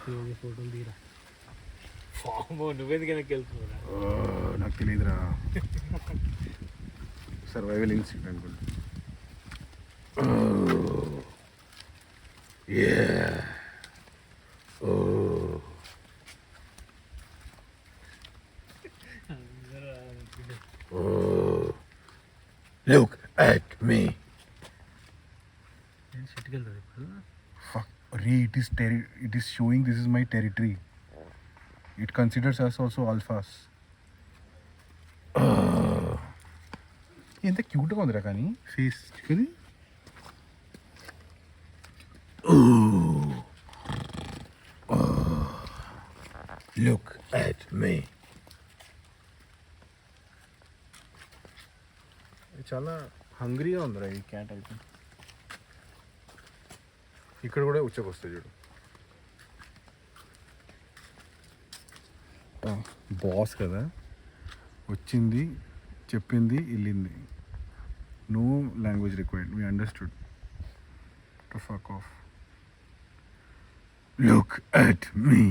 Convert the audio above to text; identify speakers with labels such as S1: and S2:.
S1: ఫోటోలు తీరా నువ్వెందుకు వెనక్కి వెళ్తున్నావురా?
S2: నాకు తెలియదురా. సర్వైవల్ ఇన్స్టింక్ట్ అనుకుంటా. Look at me. Fuck. It is showing this is my territory. It considers us also alphas. ఎంత క్యూట్గా ఉందిరా కానీ ఫేస్ కానీ. Look at me. చాలా హంగ్రీగా ఉందిరా ఈ క్యాట్ అయితే. ఇక్కడ కూడా ఉచ్చకొస్తుంది చూడు. బాస్ కదా, వచ్చింది, చెప్పింది, వెళ్ళింది. No language required. We understood to fuck off. Look at me.